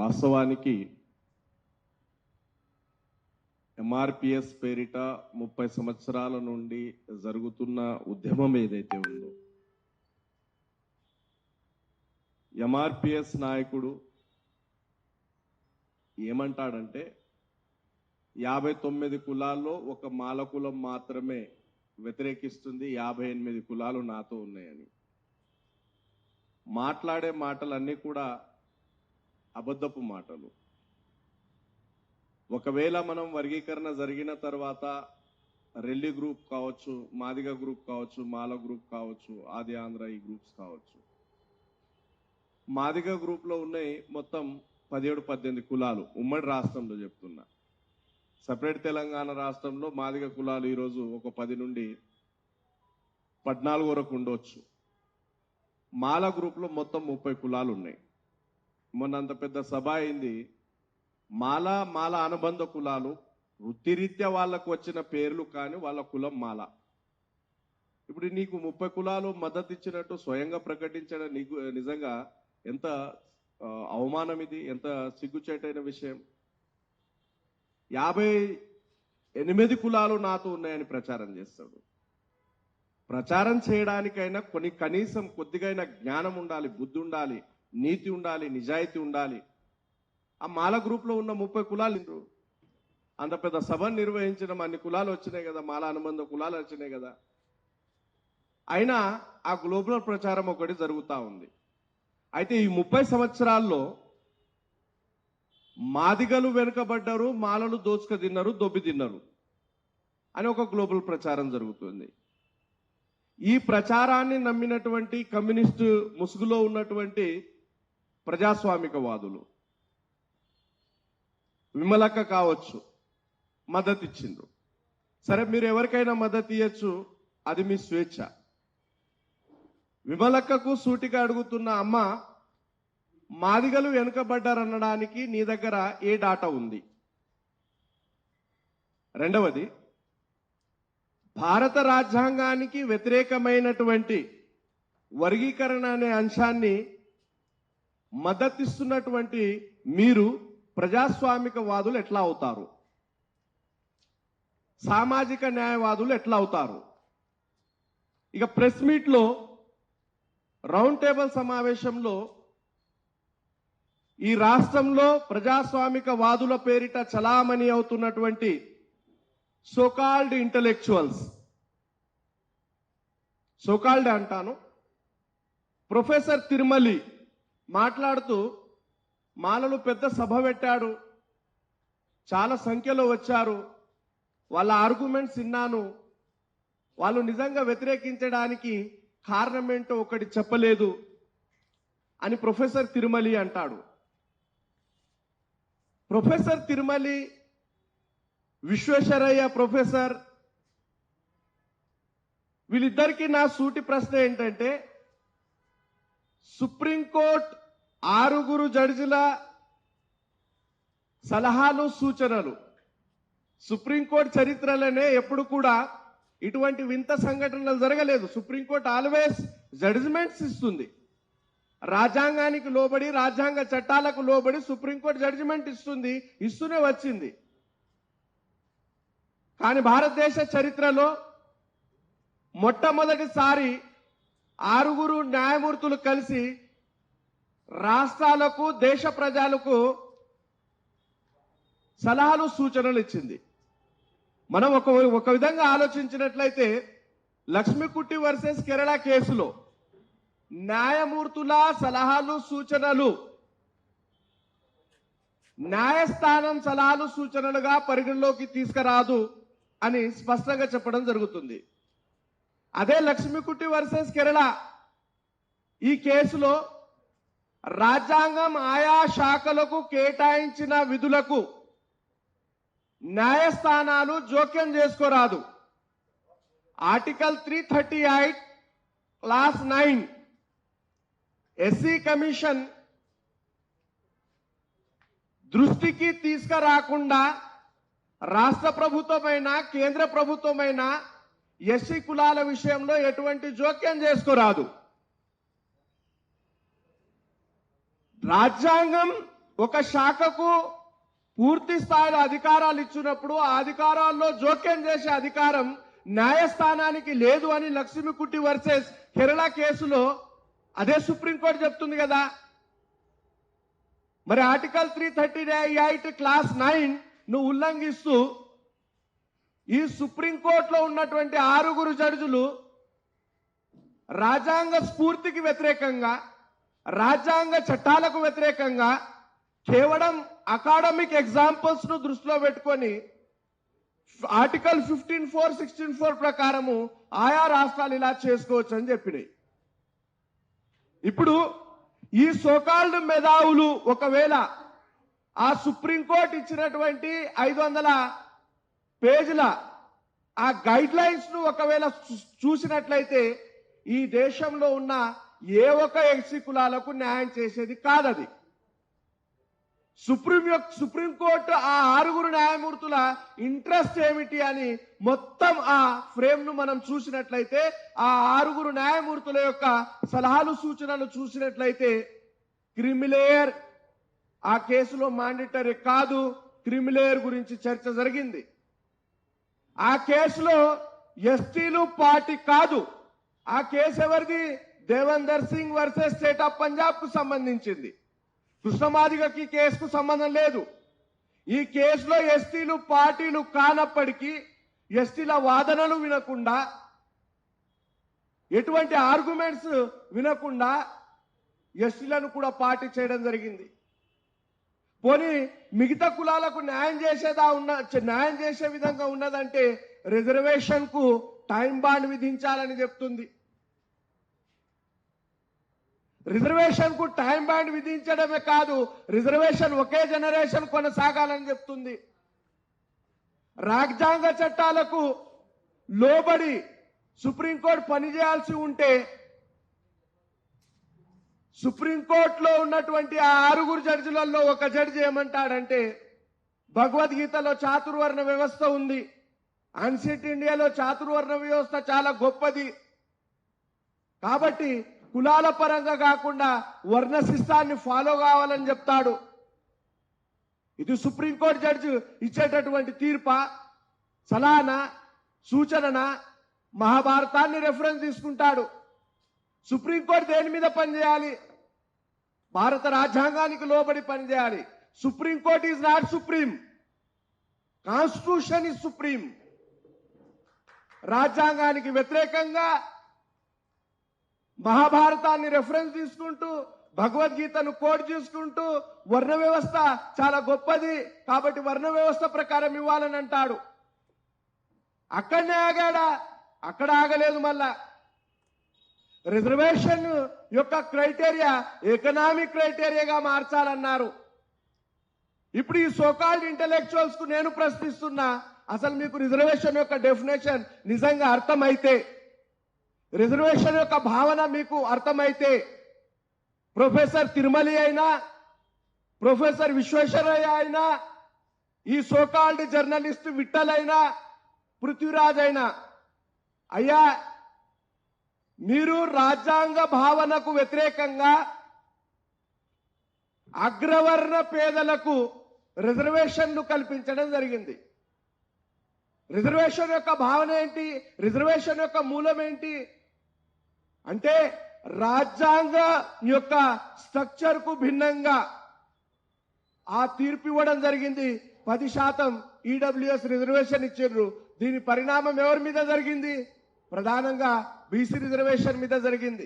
వాస్తవానికి ఎంఆర్పిఎస్ పేరిట 30 సంవత్సరాల నుండి జరుగుతున్న ఉద్యమం ఏదైతే ఉందో, ఎంఆర్పిఎస్ నాయకుడు ఏమంటాడంటే 59 కులాల్లో ఒక మాల కులం మాత్రమే వ్యతిరేకిస్తుంది, 58 కులాలు నాతో ఉన్నాయని. మాట్లాడే మాటలన్నీ కూడా అబద్ధపు మాటలు. ఒకవేళ మనం వర్గీకరణ జరిగిన తర్వాత రెల్లి గ్రూప్ కావచ్చు, మాదిగ గ్రూప్ కావచ్చు, మాల గ్రూప్ కావచ్చు, ఆది ఆంధ్ర ఈ గ్రూప్స్ కావచ్చు, మాదిగ గ్రూప్లో ఉన్నాయి మొత్తం 17-18 కులాలు ఉమ్మడి రాష్ట్రంలో చెప్తున్నా. సపరేట్ తెలంగాణ రాష్ట్రంలో మాదిగ కులాలు ఈరోజు ఒక 10 నుండి 14 వరకు ఉండొచ్చు. మాల గ్రూప్లో మొత్తం 30 కులాలు ఉన్నాయి. మొన్నంత పెద్ద సభ అయింది. మాల అనుబంధ కులాలు వృత్తిరీత్యా వాళ్ళకు వచ్చిన పేర్లు, కానీ వాళ్ళ కులం మాల. ఇప్పుడు నీకు 30 కులాలు మద్దతు ఇచ్చినట్టు స్వయంగా ప్రకటించడం నీకు నిజంగా ఎంత అవమానం, ఇది ఎంత సిగ్గుచేటైన విషయం. 58 కులాలు నాతో ఉన్నాయని ప్రచారం చేస్తాడు. ప్రచారం చేయడానికైనా కనీసం కొద్దిగైనా జ్ఞానం ఉండాలి, బుద్ధి ఉండాలి, నీతి ఉండాలి, నిజాయితీ ఉండాలి. ఆ మాల గ్రూప్లో ఉన్న 30 కులాలు అంత పెద్ద సభను నిర్వహించడం, అన్ని కులాలు వచ్చినాయి కదా, మాల అనుబంధ కులాలు వచ్చినాయి కదా. అయినా ఆ గ్లోబల్ ప్రచారం ఒకటి జరుగుతూ ఉంది. అయితే ఈ 30 సంవత్సరాల్లో మాదిగలు వెనుకబడ్డారు, మాలలు దోచుక తిన్నారు, దొబ్బి తిన్నారు అని ఒక గ్లోబల్ ప్రచారం జరుగుతుంది. ఈ ప్రచారాన్ని నమ్మినటువంటి కమ్యూనిస్టు ముసుగులో ఉన్నటువంటి ప్రజాస్వామికవాదులు, విమలక్క కావచ్చు, మద్దతు ఇచ్చిండ్రు. సరే, మీరు ఎవరికైనా మద్దతు ఇవ్వచ్చు, అది మీ స్వేచ్ఛ. విమలక్కకు సూటిగా అడుగుతున్న అమ్మ, మాదిగలు వెనుకబడ్డారనడానికి నీ దగ్గర ఏ డాటా ఉంది? రెండవది, భారత రాజ్యాంగానికి వ్యతిరేకమైనటువంటి వర్గీకరణ అనే అంశాన్ని మద్దతిస్తున్నటువంటి మీరు ప్రజాస్వామికవాదులు ఎట్లా అవుతారు? సామాజిక న్యాయవాదులు ఎట్లా అవుతారు? ఇక ప్రెస్ మీట్లో రౌండ్ టేబుల్ సమావేశంలో ఈ రాష్ట్రంలో ప్రజాస్వామికవాదుల పేరిట చలామణి అవుతున్నటువంటి సోకాల్డ్ ఇంటలెక్చువల్స్, సోకాల్డ్ అంటాను, ప్రొఫెసర్ తిరుమలి మాట్లాడుతూ, మాలలు పెద్ద సభ పెట్టాడు, చాలా సంఖ్యలో వచ్చారు, వాళ్ళ ఆర్గ్యుమెంట్స్ విన్నాను, వాళ్ళు నిజంగా వ్యతిరేకించడానికి కారణం ఏంటో ఒకటి చెప్పలేదు అని ప్రొఫెసర్ తిరుమలి అంటాడు. ప్రొఫెసర్ తిరుమలి, విశ్వేశ్వరయ్య ప్రొఫెసర్, వీళ్ళిద్దరికీ నా సూటి ప్రశ్న ఏంటంటే, సుప్రీంకోర్టు 6 జడ్జిల సలహాలు, సూచనలు, సుప్రీంకోర్టు చరిత్రలోనే ఎప్పుడు కూడా ఇటువంటి వింత సంఘటనలు జరగలేదు. సుప్రీంకోర్టు ఆల్వేస్ జడ్జిమెంట్స్ ఇస్తుంది. రాజ్యాంగానికి లోబడి, రాజ్యాంగ చట్టాలకు లోబడి సుప్రీంకోర్టు జడ్జిమెంట్ ఇస్తూనే వచ్చింది. కానీ భారతదేశ చరిత్రలో మొట్టమొదటిసారి 6 న్యాయమూర్తులు కలిసి రాష్ట్రాలకు, దేశ ప్రజలకు సలహాలు, సూచనలు ఇచ్చింది. మనం ఒక విధంగా ఆలోచించినట్లయితే, లక్ష్మీకుట్టి వర్సెస్ కేరళ కేసులో న్యాయమూర్తుల సలహాలు, సూచనలు న్యాయస్థానం సలహాలు, సూచనలుగా పరిగణలోకి తీసుకురాదు అని స్పష్టంగా చెప్పడం జరుగుతుంది. అదే లక్ష్మీకుట్టి వర్సెస్ కేరళ ఈ కేసులో రాజ్యాంగం ఆయా శాఖలకు కేటాయించిన విధులకు న్యాయస్థానాలు జోక్యం చేసుకోరాదు. ఆర్టికల్ 338 క్లాస్ 9 ఎస్సీ కమిషన్ దృష్టికి తీసుకురాకుండా రాష్ట్ర ప్రభుత్వమైన, కేంద్ర ప్రభుత్వమైన ఎస్సీ కులాల విషయంలో ఎటువంటి జోక్యం చేసుకోరాదు. రాజ్యాంగం ఒక శాఖకు పూర్తి స్థాయిలో అధికారాలు ఇచ్చినప్పుడు ఆ అధికారాల్లో జోక్యం చేసే అధికారం న్యాయస్థానానికి లేదు అని లక్ష్మీకుట్టి వర్సెస్ కేరళ కేసులో అదే సుప్రీంకోర్టు చెప్తుంది కదా. మరి ఆర్టికల్ 338 క్లాస్ 9 నువ్వు ఉల్లంఘిస్తూ ఈ సుప్రీంకోర్టులో ఉన్నటువంటి 6 జడ్జిలు రాజ్యాంగ స్ఫూర్తికి వ్యతిరేకంగా, రాజ్యాంగ చట్టాలకు వ్యతిరేకంగా కేవలం అకాడమిక్ ఎగ్జాంపుల్స్ ను దృష్టిలో పెట్టుకొని ఆర్టికల్ 15(4), 16(4) ప్రకారము ఆయా రాష్ట్రాలు ఇలా చేసుకోవచ్చు అని చెప్పినాయి. ఇప్పుడు ఈ సోకాల్డ్ మేధావులు ఒకవేళ ఆ సుప్రీంకోర్టు ఇచ్చినటువంటి 500 పేజీల ఆ గైడ్ లైన్స్ ను ఒకవేళ చూసినట్లయితే ఈ దేశంలో ఉన్న ఏ ఒక్క ఎస్సీ కులాలకు న్యాయం చేసేది కాదది. సుప్రీంకోర్టు ఆ 6 న్యాయమూర్తుల ఇంట్రెస్ట్ ఏమిటి అని మొత్తం ఆ ఫ్రేమ్ ను మనం చూసినట్లయితే, ఆ 6 న్యాయమూర్తుల యొక్క సలహాలు సూచనలు చూసినట్లయితే క్రిమిలేయర్ ఆ కేసులో మాండేటరీ కాదు, క్రిమిలేయర్ గురించి చర్చ జరిగింది. ఆ కేసులో ఎస్టీలు పార్టీ కాదు. ఆ కేసు ఎవరిది? Devender Singh versus state of Punjab కు సంబంధించింది. కృష్ణమాదిగకి కేసుకు సంబంధం లేదు. ఈ కేసులో ఎస్టీలు పార్టీలు కానప్పటికీ ఎస్టీల వాదనలు వినకుండా, ఎటువంటి ఆర్గ్యుమెంట్స్ వినకుండా ఎస్టీలను కూడా పార్టీ చేయడం జరిగింది. పోనీ మిగతా కులాలకు న్యాయం చేసే విధంగా ఉన్నదంటే రిజర్వేషన్ కు టైం బాండ్ విధించాలని చెప్తుంది. రిజర్వేషన్ కు టైం బాండ్ విధించడమే కాదు, రిజర్వేషన్ ఒకే జనరేషన్ కొనసాగాలని చెప్తుంది. రాజ్యాంగ చట్టాలకు లోబడి సుప్రీంకోర్టు పనిచేయాల్సి ఉంటే సుప్రీంకోర్టులో ఉన్నటువంటి ఆ 6 జడ్జిలలో ఒక జడ్జి ఏమంటాడంటే, భగవద్గీతలో చాతుర్వర్ణ వ్యవస్థ ఉంది, అన్సిట్ ఇండియాలో చాతుర్వర్ణ వ్యవస్థ చాలా గొప్పది, కాబట్టి కులాల పరంగా కాకుండా వర్ణ శిస్తాన్ని ఫాలో కావాలని చెప్తాడు. ఇది సుప్రీంకోర్టు జడ్జి ఇచ్చేటటువంటి తీర్పా, సలహానా, సూచననా? మహాభారతాన్ని రెఫరెన్స్ తీసుకుంటాడు. సుప్రీంకోర్టు దేని మీద పనిచేయాలి? భారత రాజ్యాంగానికి లోబడి పనిచేయాలి. Supreme court is not supreme, constitution is supreme. రాజ్యాంగానికి వ్యతిరేకంగా మహాభారతాన్ని రెఫరెన్స్ తీసుకుంటూ, భగవద్గీతను కోట్ చేసుకుంటూ వర్ణ వ్యవస్థ చాలా గొప్పది కాబట్టి వర్ణ వ్యవస్థ ప్రకారం ఇవ్వాలని అంటాడు. అక్కడనే ఆగాడా? అక్కడ ఆగలేదు. మళ్ళా రిజర్వేషన్ యొక్క క్రైటీరియా ఎకనామిక్ క్రైటీరియాగా మార్చాలన్నారు. ఇప్పుడు ఈ సోకాల్డ్ ఇంటెలెక్చువల్స్ కు నేను ప్రశ్నిస్తున్నా, అసలు మీకు రిజర్వేషన్ యొక్క డెఫినేషన్ నిజంగా అర్థమైతే, రిజర్వేషన్ యొక్క భావన మీకు అర్థమైతే, ప్రొఫెసర్ తిరుమలి అయినా, ప్రొఫెసర్ విశ్వేశ్వరయ్య అయినా, ఈ సోకాల్డ్ జర్నలిస్ట్ విఠల్ అయినా, పృథ్వీరాజ్ అయినా, అయ్యా మీరు రాజ్యాంగ భావనకు వ్యతిరేకంగా అగ్రవర్ణ పేదలకు రిజర్వేషన్లు కల్పించడం జరిగింది. రిజర్వేషన్ యొక్క భావన ఏంటి? రిజర్వేషన్ యొక్క మూలం ఏంటి అంటే రాజ్యాంగ యొక్క స్ట్రక్చర్ కు భిన్నంగా ఆ తీర్పు ఇవ్వడం జరిగింది. 10% ఈడబ్ల్యూఎస్ రిజర్వేషన్ ఇచ్చారు. దీని పరిణామం ఎవరి మీద జరిగింది? ప్రధానంగా బీసీ రిజర్వేషన్ మీద జరిగింది.